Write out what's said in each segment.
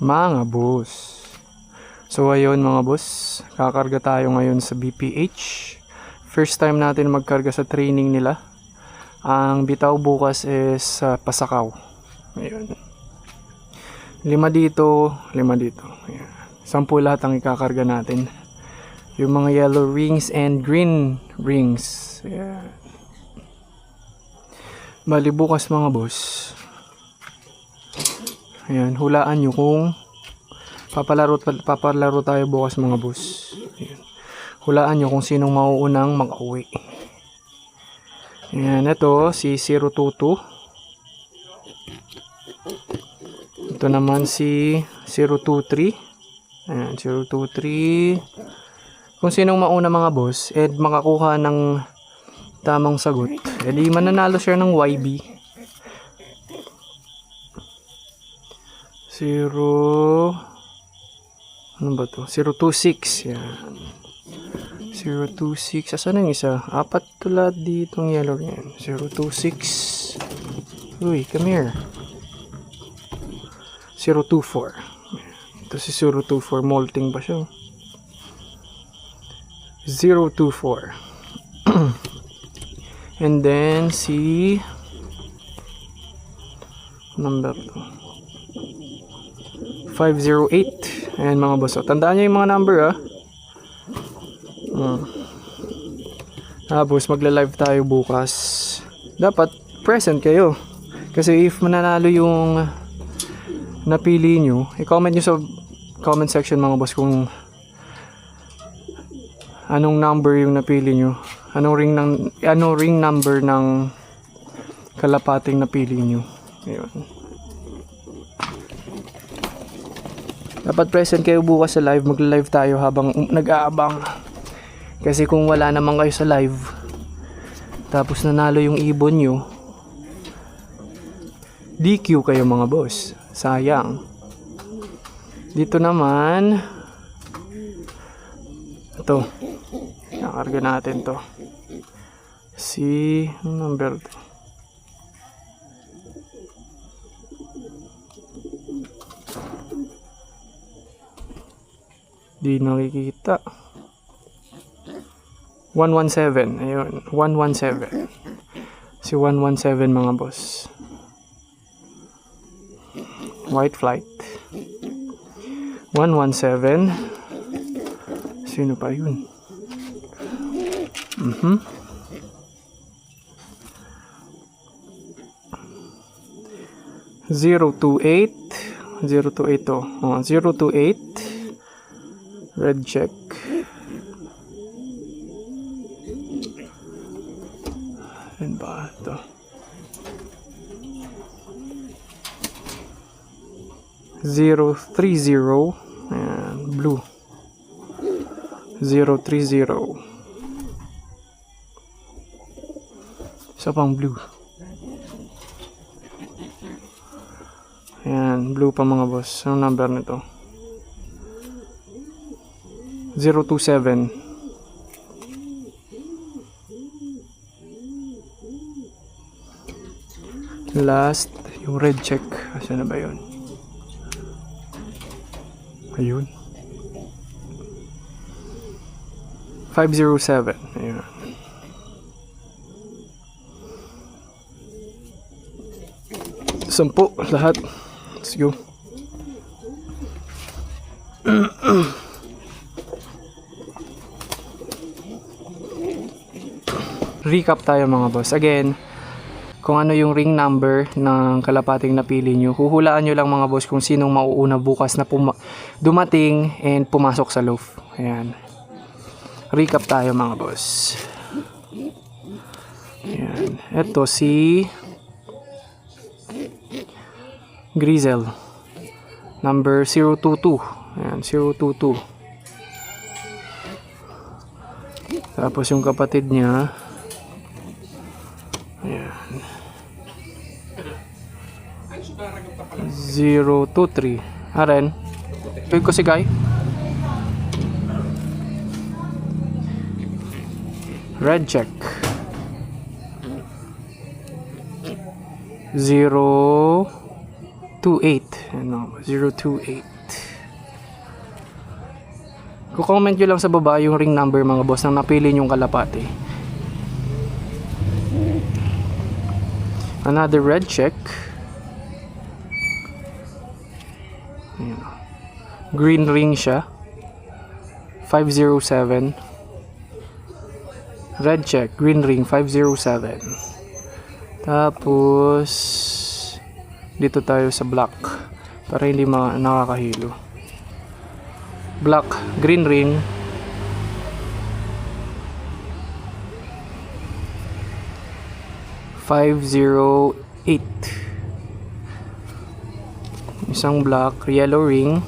mga boss. So ayun mga boss, kakarga tayo ngayon sa BPH. First time natin magkarga sa training nila. Ang bitaw bukas is Pasakaw. Ayun. 5 dito, 5 dito. Ayan. 10 lahat ang ikakarga natin. Yung mga yellow rings and green rings. Ayan. Bali bukas mga boss. Ayan, hulaan nyo kung papalaro tayo bukas mga boss. Ayan. Hulaan nyo kung sinong mauunang mag-uwi. Ayan, ito si 022. Ito naman si 023. Ayan, 023. Kung sinong mauna mga boss, makakuha ng tamang sagot, di mananalo siya ng YB. 0 ano ba to? 026. Yan. 026. Asan ang isa? 4 tulad dito ng yellow yan. 026. Uy, come here. 024. Ito si 024. Molting pa siya. 024. And then si number 508. Ayan mga boss. Tandaan nyo yung mga number Tapos magla-live tayo bukas. Dapat present kayo. Kasi if mananalo yung napili nyo, i-comment nyo sa comment section mga boss kung anong number yung napili nyo. Anong ring number ng kalapating napili nyo. Ayun. Dapat present kayo bukas sa live. Magla-live tayo habang nag-aabang. Kasi kung wala naman kayo sa live, tapos nanalo yung ibon nyo, DQ kayo mga boss. Sayang. Dito naman, ito. Nakarga natin to. Si number to. Di nakikita. 117. Ayun. 117. Si 117 mga boss. White flight. 117. Sino pa yun? 028. 028 to. 028. Red check. Ano ba ito? 030. Ayan, blue. 030. Isa pang blue. Ayan, blue pa mga boss. Anong number nito? 027. Last, yung red check. Asa na ba yun? Ayun. 507. Ayun. Sampu lahat. Let's go. Recap tayo mga boss. Again, kung ano yung ring number ng kalapating napili nyo, huhulaan nyo lang mga boss kung sinong mauuna bukas na dumating and pumasok sa loaf. Ayan. Recap tayo mga boss. Ayan. Ito si Grizel. Number 022. Ayan, 022. Tapos yung kapatid niya, ayan, 023. Aren, tuwid ko si Guy. Red check. 0 028. Ano, 028. Kukomment nyo lang sa baba yung ring number mga boss nang napili nyong kalapate. Another red check. Ayan. Green ring siya. 507. Red check, green ring 507. Tapos dito tayo sa black para hindi nakakahilo. Black, green ring. $508. Isang black, yellow ring.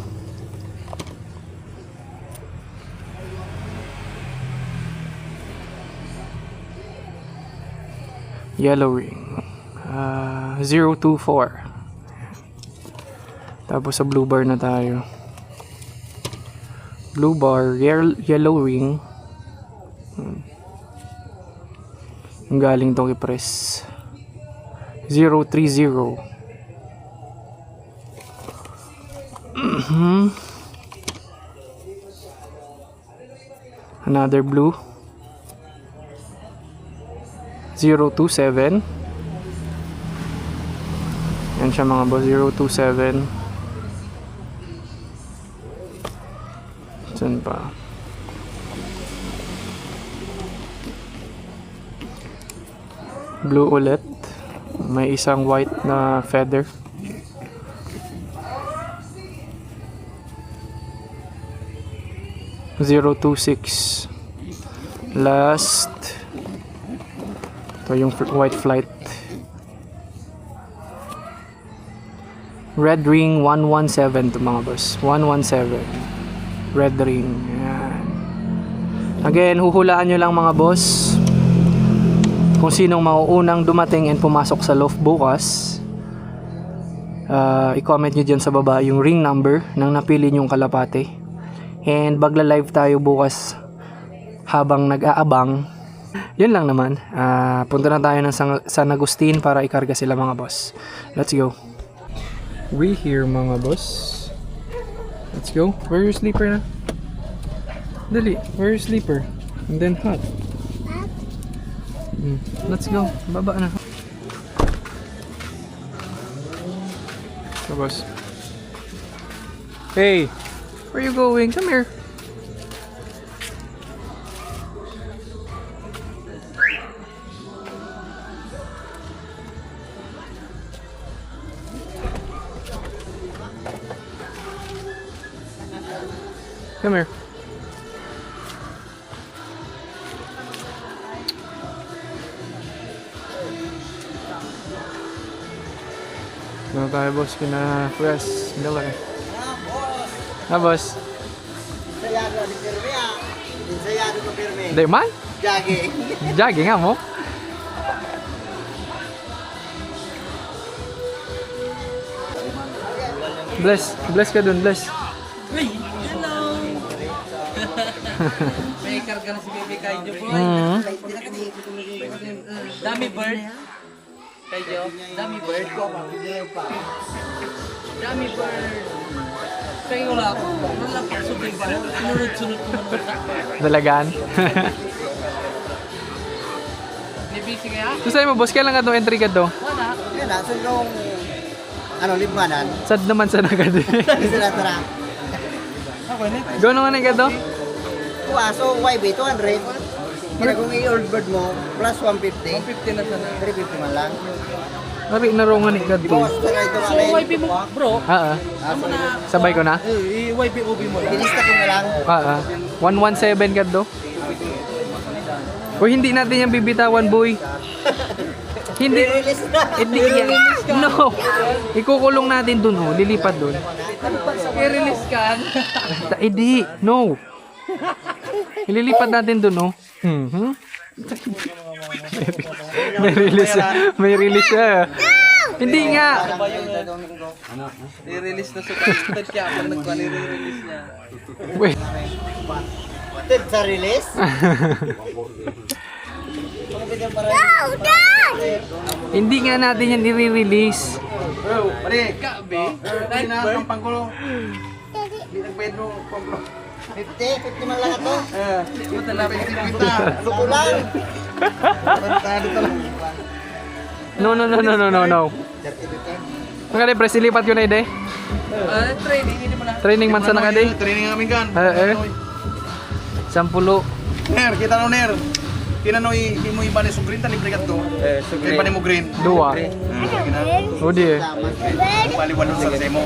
Yellow ring. 024. Tapos sa blue bar na tayo. Blue bar, yellow ring. Ang galing tong i-press. 030. Another blue. 027. Yan siya mga boss, 027. Saan pa? Blue ulit. May isang white na feather. $026. Last. Ito yung white flight. Red ring 117 to mga boss. 117. Red ring. Ayan. Again, huhulaan nyo lang mga boss kung sinong mauunang dumating and pumasok sa loft bukas. I-comment nyo dyan sa baba yung ring number ng napili nyong kalapate. And bagla-live tayo bukas habang nag-aabang. Yun lang naman. Punta na tayo ng San Agustin para ikarga sila mga boss. Let's go. We here mga boss. Let's go. Where your sleeper na? Dali. Where your sleeper? And then hot. Let's go. Baba na. So boss. Hey. Where you going? Come here. Come here. Ano tayo boss? Kina Wes Miller. Ah boss. Ensayado di pirme ah. Ensayado ko pirme. Hindi man? Jogging. Jogging nga mo? Bless ka dun, bless. Hello! May karga na si Baby Kaijo boy. Dummy bird. Kaijo, dummy bird. Dummy bird. Kaya wala ako. Nalapit subing pa. Sunod-sunod ko man. Dalagan. Nibisi kaya? So sa'yo mo, boss, kailan ka to entry ka to? Wala. Yan na, so yung libanan. Sad naman sa nagad. Sila tara. Gano'n nga na ka to? Kuha, so YB 200. Kaya kung i-old bird mo, plus 150. 150 na sana. 350 man lang. Ari, narongan ka to. Boss, tara ito So YP mo bro. Amo na. Sabay ko na? YP OB mo lang. Ilista ko na lang. 117 ka to? Uy, hindi natin yan bibitawan, boy. Hindi. I-release na. Hindi yan. No. Ikukulong natin dun, oh. Lilipat dun. I-release ka. Hindi. No. Ililipat natin dun, oh. May release. May release siya. Hindi nga. I-release na sa content siya. Pag nagpa-release niya. Wait. Ted sa release. Hindi nga natin yan i-release. Bro, pare. Gabi. Hindi na ang panggulo. Hindi nagbayad mo panggulo. 50 man lang ito. Ito talaga. Ano ko lang? Bartado talaga. No. Ang kali, pre, silipat ko na ide. Training, hindi mo na. Training man sa nakadi. Training namin kan. Sampulo. Ner, kita no ner. Kinanoy mo iba ni Sugrin tani brigat to. Iba ni mo green. Dua. Udi eh. Paliwan sa demo.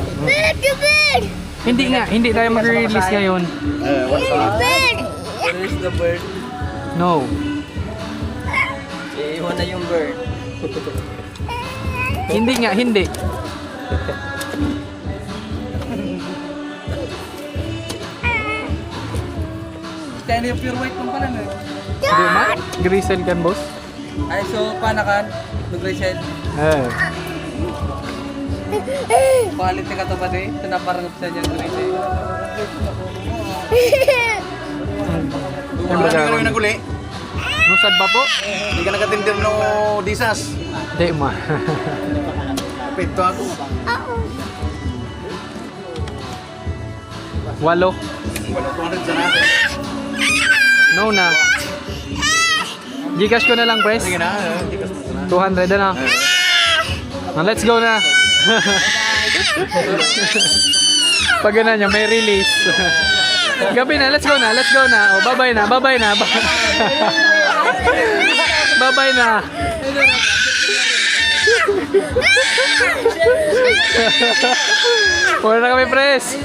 Hindi tayo mag-release ngayon. Where is the bird? No. Iiwan na yung bird. Hindi. Kaya yung pure white lang pala no? Hindi man. Grisel kan, boss. Ay, so panakan, nag-resell. Quality ka to ba di? Ito na parang sa dyan nag-resell. Wala ka rin naguli. Nusad ba po? Hindi ka nakatindir no disas. Di ma. Pito ako. Walo. Wala 200 sana. No na. Gcash ko na lang, pres. Sige na. 200 na. Let's go na. Pag ganun niya, may release. Gabi na, let's go na. Oh, bye-bye na. Bye-bye na. Wala na kami, pres.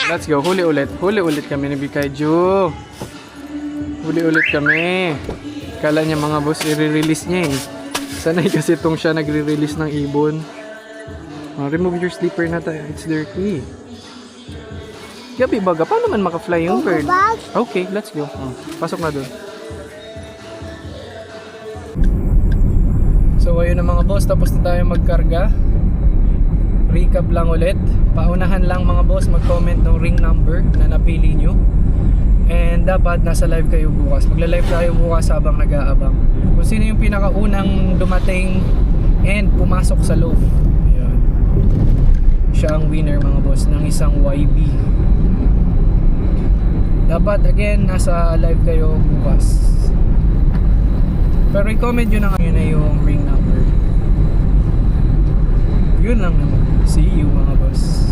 Let's go. Huli ulit kami ni Bikaiju. Huli ulit kami. Kala niya mga boss, i-release niya eh. Sanay kasi itong siya nagre-release ng ibon. Remove your slipper na tayo. It's dirty. Gabi baga, paano man maka-fly yung bird? Okay, let's go. Pasok na doon. So ayun na mga boss, tapos na tayo magkarga. Recap lang ulit. Paunahan lang mga boss, mag-comment ng ring number na napili nyo. And dapat nasa live kayo bukas. Magla-live tayo bukas habang nag-aabang. Kung sino yung pinakaunang dumating and pumasok sa loaf. Ayan. Siya ang winner mga boss ng isang YB. Dapat again nasa live kayo bukas. Pero i-comment nyo na ngayon na yung ring number. Yun lang naman. See you mga boss.